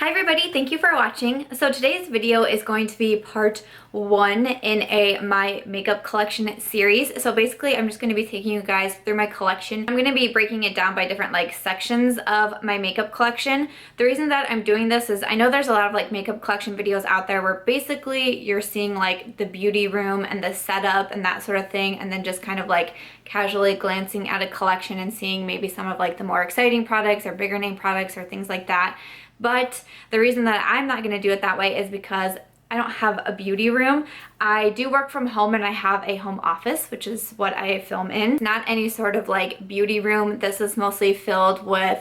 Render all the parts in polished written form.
Hi everybody, thank you for watching. So today's video is going to be part 1 in a my makeup collection series. So basically I'm just going to be taking you guys through my collection. I'm going to be breaking it down by different sections of my makeup collection. The reason that I'm doing this is I know there's a lot of makeup collection videos out there where basically you're seeing the beauty room and the setup and that sort of thing, and then just kind of casually glancing at a collection and seeing maybe some of the more exciting products or bigger name products or things like that. But the reason that I'm not going to do it that way is because I don't have a beauty room. I do work from home and I have a home office, which is what I film in. Not any sort of beauty room. This is mostly filled with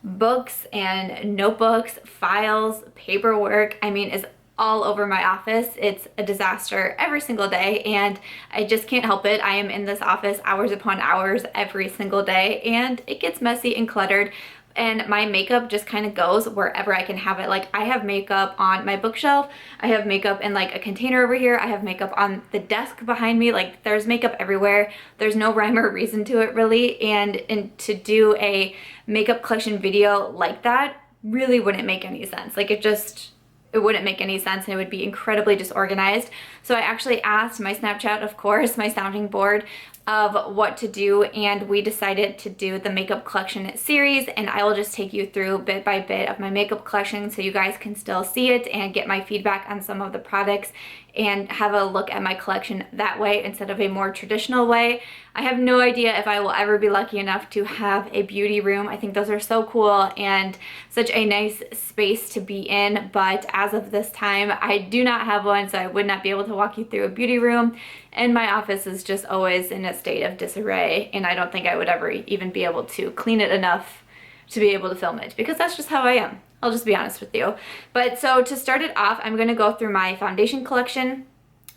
books and notebooks, files, paperwork. I mean, it's all over my office. It's a disaster every single day and I just can't help it. I am in this office hours upon hours every single day and it gets messy and cluttered. And my makeup just kind of goes wherever I can have it. I have makeup on my bookshelf, I have makeup in a container over here, I have makeup on the desk behind me. There's makeup everywhere. There's no rhyme or reason to it really, and to do a makeup collection video like that really wouldn't make any sense. It wouldn't make any sense and it would be incredibly disorganized. So I actually asked my Snapchat, of course, my sounding board, of what to do, and we decided to do the makeup collection series, and I will just take you through bit by bit of my makeup collection so you guys can still see it and get my feedback on some of the products and have a look at my collection that way instead of a more traditional way. I have no idea if I will ever be lucky enough to have a beauty room. I think those are so cool and such a nice space to be in, but as of this time I do not have one, so I would not be able to walk you through a beauty room, and my office is just always in a state of disarray and I don't think I would ever even be able to clean it enough to be able to film it, because that's just how I am. I'll just be honest with you. But so to start it off, I'm going to go through my foundation collection.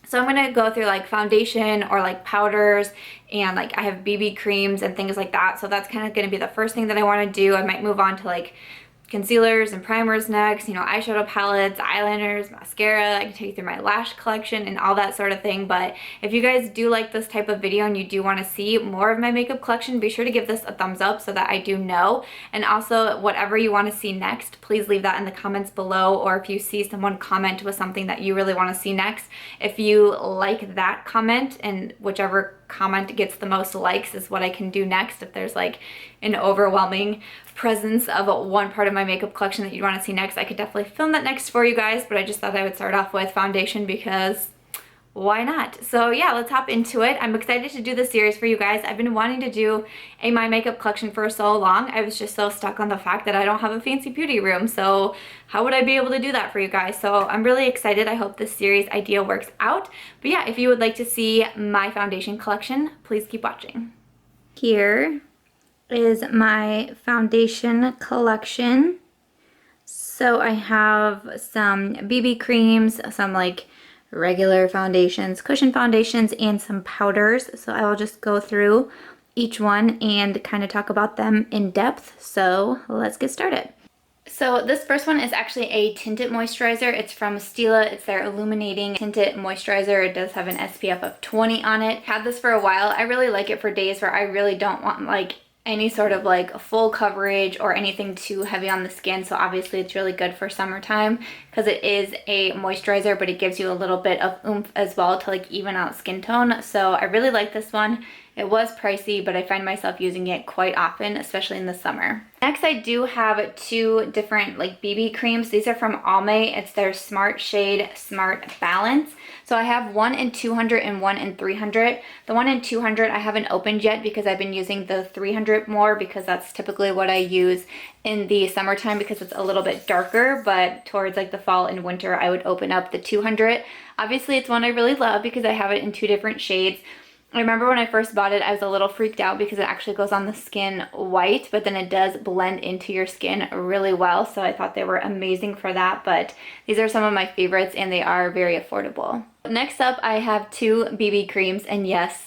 So I'm going to go through foundation or powders, and I have BB creams and things like that. So that's kind of going to be the first thing that I want to do. I might move on to concealers and primers next, eyeshadow palettes, eyeliners, mascara. I can take you through my lash collection and all that sort of thing. But if you guys do like this type of video and you do want to see more of my makeup collection, be sure to give this a thumbs up so that I do know. And also, whatever you want to see next, please leave that in the comments below, or if you see someone comment with something that you really want to see next, if you like that comment, and whichever comment gets the most likes is what I can do next. If there's an overwhelming presence of one part of my makeup collection that you want to see next, I could definitely film that next for you guys, but I just thought I would start off with foundation because why not? So yeah, let's hop into it. I'm excited to do this series for you guys. I've been wanting to do a my makeup collection for so long. I was just so stuck on the fact that I don't have a fancy beauty room, so how would I be able to do that for you guys? So I'm really excited. I hope this series idea works out. But yeah, if you would like to see my foundation collection, please keep watching. Here is my foundation collection. So I have some BB creams, some regular foundations, cushion foundations, and some powders. So I will just go through each one and kind of talk about them in depth. So let's get started. So this first one is actually a tinted moisturizer. It's from Stila. It's their illuminating tinted moisturizer. It does have an SPF of 20 on it. Had this for a while. I really like it for days where I really don't want any sort of full coverage or anything too heavy on the skin. So obviously it's really good for summertime because it is a moisturizer, but it gives you a little bit of oomph as well to even out skin tone. So I really like this one. It was pricey, but I find myself using it quite often, especially in the summer. Next, I do have two different BB creams. These are from Almay. It's their Smart Shade Smart Balance. So I have one in 200 and one in 300. The one in 200 I haven't opened yet because I've been using the 300 more, because that's typically what I use in the summertime because it's a little bit darker, but towards the fall and winter I would open up the 200. Obviously it's one I really love because I have it in two different shades. I remember when I first bought it, I was a little freaked out because it actually goes on the skin white, but then it does blend into your skin really well. So I thought they were amazing for that, but these are some of my favorites and they are very affordable. Next up, I have two BB creams, and yes,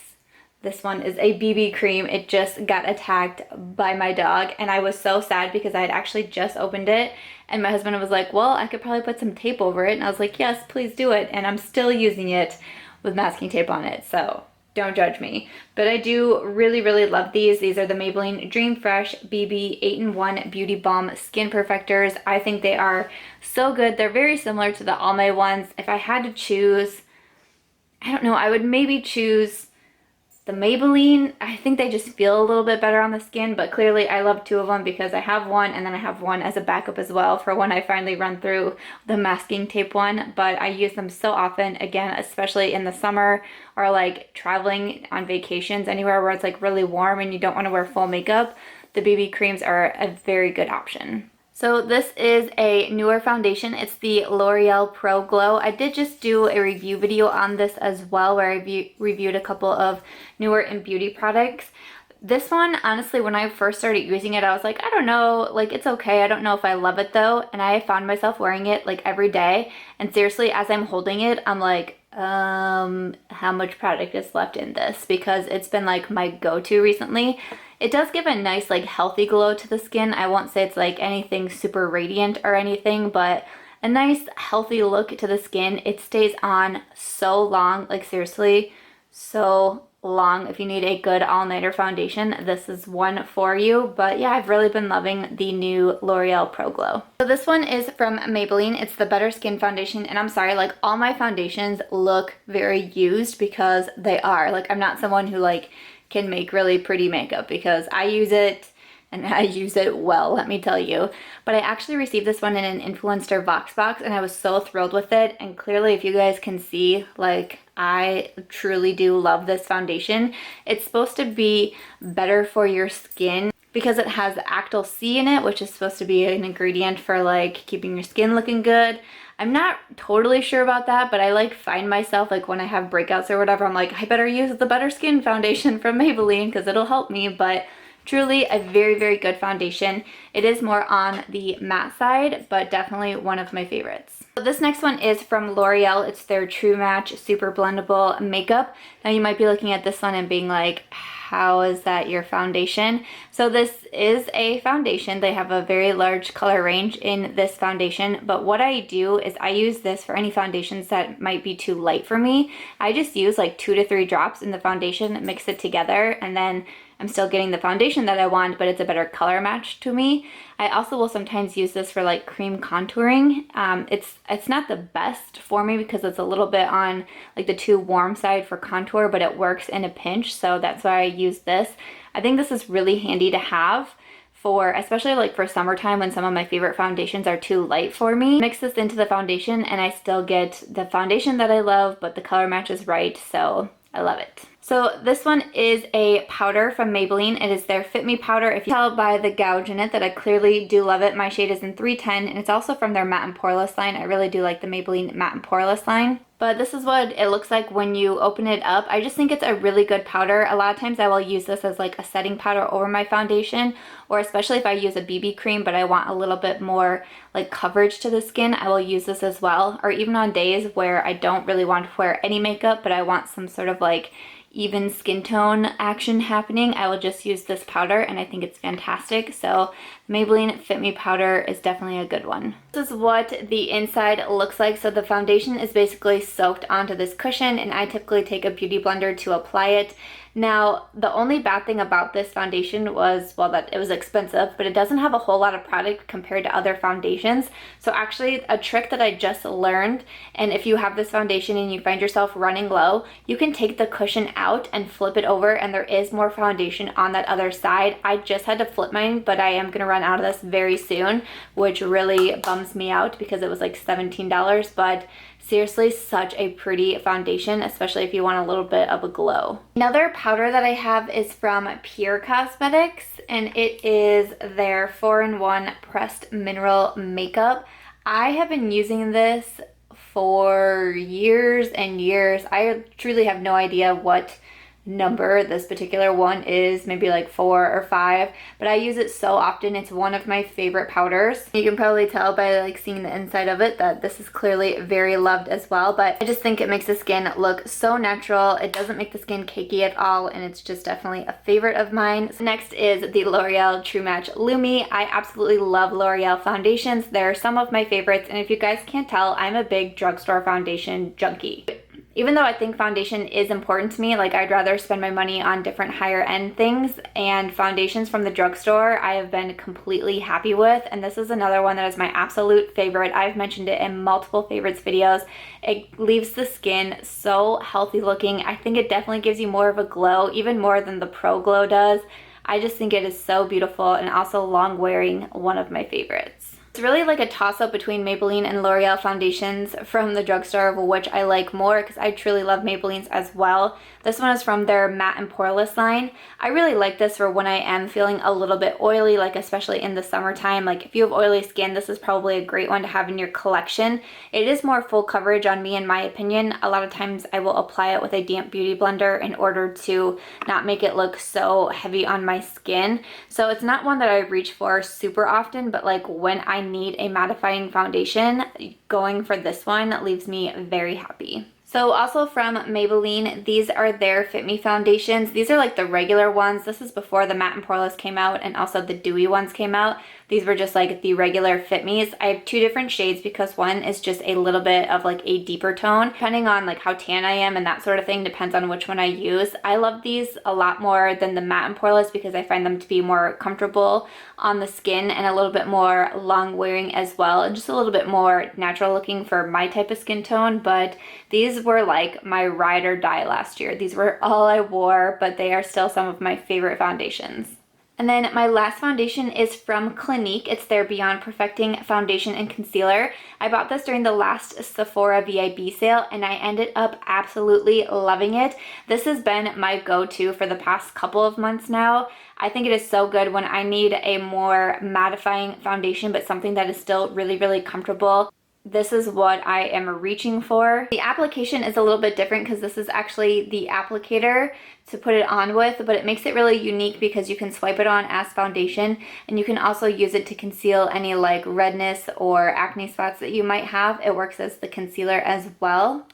this one is a BB cream. It just got attacked by my dog and I was so sad because I had actually just opened it and my husband was like, well, I could probably put some tape over it. And I was like, yes, please do it. And I'm still using it with masking tape on it. So don't judge me. But I do really, really love these. These are the Maybelline Dream Fresh BB 8-in-1 Beauty Balm Skin Perfectors. I think they are so good. They're very similar to the Almay ones. If I had to choose, I don't know, I would maybe choose the Maybelline. I think they just feel a little bit better on the skin, but clearly I love two of them because I have one and then I have one as a backup as well for when I finally run through the masking tape one. But I use them so often, again, especially in the summer or like traveling on vacations anywhere where it's like really warm and you don't want to wear full makeup. The BB creams are a very good option. So this is a newer foundation. It's the L'Oreal Pro Glow. I did just do a review video on this as well where I reviewed a couple of newer in beauty products. This one, honestly, when I first started using it, I was like, I don't know, like it's okay. I don't know if I love it though. And I found myself wearing it like every day. And seriously, as I'm holding it, I'm like, how much product is left in this? Because it's been like my go-to recently. It does give a nice like healthy glow to the skin. I won't say it's like anything super radiant or anything, but a nice healthy look to the skin. It stays on so long, like seriously, so long. If you need a good all-nighter foundation, this is one for you. But yeah, I've really been loving the new L'Oreal Pro Glow. So this one is from Maybelline. It's the Better Skin Foundation, and I'm sorry, like all my foundations look very used because they are. Like I'm not someone who like can make really pretty makeup because I use it and I use it well, let me tell you. But I actually received this one in an Influenster Vox box and I was so thrilled with it. And clearly, if you guys can see, like I truly do love this foundation. It's supposed to be better for your skin because it has Actyl C in it, which is supposed to be an ingredient for like keeping your skin looking good. I'm not totally sure about that, but I like find myself like when I have breakouts or whatever, I'm like, I better use the Better Skin Foundation from Maybelline because it'll help me. But truly a very, very good foundation. It is more on the matte side, but definitely one of my favorites. So this next one is from L'Oreal. It's their True Match Super Blendable Makeup. Now you might be looking at this one and being like, how is that your foundation? So this is a foundation. They have a very large color range in this foundation, but what I do is I use this for any foundations that might be too light for me. I just use like 2 to 3 drops in the foundation, mix it together, and then I'm still getting the foundation that I want, but it's a better color match to me. I also will sometimes use this for like cream contouring. It's not the best for me because it's a little bit on like the too warm side for contour, but it works in a pinch, so that's why I use this. I think this is really handy to have for, especially like for summertime when some of my favorite foundations are too light for me. Mix this into the foundation and I still get the foundation that I love, but the color match is right, so I love it. So this one is a powder from Maybelline. It is their Fit Me Powder. If you tell by the gouge in it that I clearly do love it. My shade is in 310 and it's also from their Matte and Poreless line. I really do like the Maybelline Matte and Poreless line. But this is what it looks like when you open it up. I just think it's a really good powder. A lot of times I will use this as like a setting powder over my foundation, or especially if I use a BB cream but I want a little bit more like coverage to the skin, I will use this as well. Or even on days where I don't really want to wear any makeup but I want some sort of like even skin tone action happening, I will just use this powder and I think it's fantastic. So Maybelline Fit Me Powder is definitely a good one. This is what the inside looks like. So the foundation is basically soaked onto this cushion and I typically take a beauty blender to apply it. Now, the only bad thing about this foundation was, well, that it was expensive, but it doesn't have a whole lot of product compared to other foundations. So actually, a trick that I just learned, and if you have this foundation and you find yourself running low, you can take the cushion out and flip it over, and there is more foundation on that other side. I just had to flip mine, but I am gonna run out of this very soon, which really bums me out because it was like $17, but seriously, such a pretty foundation, especially if you want a little bit of a glow. Another powder that I have is from Pure Cosmetics, and it is their 4-in-1 Pressed Mineral Makeup. I have been using this for years and years. I truly have no idea what number this particular one is, maybe like 4 or 5, but I use it so often. It's one of my favorite powders. You can probably tell by like seeing the inside of it that this is clearly very loved as well, but I just think it makes the skin look so natural. It doesn't make the skin cakey at all, and it's just definitely a favorite of mine. So next is the L'Oreal True Match Lumi. I absolutely love L'Oreal foundations. They're some of my favorites, and if you guys can't tell, I'm a big drugstore foundation junkie. Even though I think foundation is important to me, like I'd rather spend my money on different higher end things, and foundations from the drugstore I have been completely happy with, and this is another one that is my absolute favorite. I've mentioned it in multiple favorites videos. It leaves the skin so healthy looking. I think it definitely gives you more of a glow, even more than the Pro Glow does. I just think it is so beautiful and also long wearing, one of my favorites. It's really like a toss-up between Maybelline and L'Oreal foundations from the drugstore, which I like more because I truly love Maybelline's as well. This one is from their Matte and Poreless line. I really like this for when I am feeling a little bit oily, like especially in the summertime. Like if you have oily skin, this is probably a great one to have in your collection. It is more full coverage on me in my opinion. A lot of times I will apply it with a damp beauty blender in order to not make it look so heavy on my skin. So it's not one that I reach for super often, but like when I need a mattifying foundation, going for this one leaves me very happy. So also from Maybelline, these are their Fit Me foundations. These are like the regular ones. This is before the Matte and Poreless came out and also the dewy ones came out. These were just like the regular Fit Me's. I have two different shades because one is just a little bit of like a deeper tone. Depending on like how tan I am and that sort of thing, depends on which one I use. I love these a lot more than the Matte and Poreless because I find them to be more comfortable on the skin and a little bit more long wearing as well, and just a little bit more natural looking for my type of skin tone. But these were like my ride or die last year. These were all I wore, but they are still some of my favorite foundations. And then my last foundation is from Clinique. It's their Beyond Perfecting Foundation and Concealer. I bought this during the last Sephora VIB sale and I ended up absolutely loving it. This has been my go-to for the past couple of months now. I think it is so good when I need a more mattifying foundation, but something that is still really, really comfortable. This is what I am reaching for. The application is a little bit different because this is actually the applicator to put it on with, but it makes it really unique because you can swipe it on as foundation and you can also use it to conceal any like redness or acne spots that you might have. It works as the concealer as well.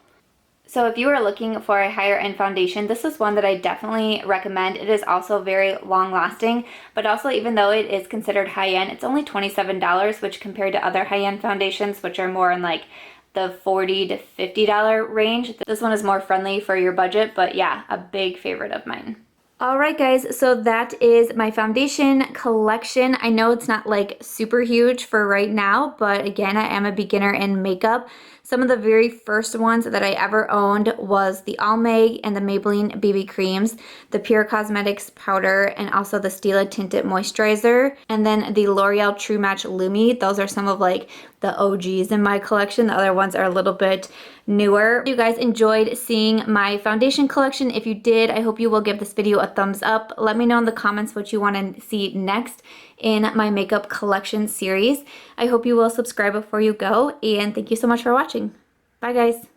So if you are looking for a higher end foundation, this is one that I definitely recommend. It is also very long lasting, but also even though it is considered high end, it's only $27, which compared to other high end foundations, which are more in like the $40 to $50 range, this one is more friendly for your budget, but yeah, a big favorite of mine. Alright guys, so that is my foundation collection. I know it's not like super huge for right now, but again, I am a beginner in makeup. Some of the very first ones that I ever owned was the Almay and the Maybelline BB creams, the Pure Cosmetics powder, and also the Stila Tinted Moisturizer, and then the L'Oreal True Match Lumi. Those are some of like the OGs in my collection. The other ones are a little bit newer. If you guys enjoyed seeing my foundation collection, if you did, I hope you will give this video a thumbs up. Let me know in the comments what you want to see next in my makeup collection series. I hope you will subscribe before you go, and thank you so much for watching. Bye guys.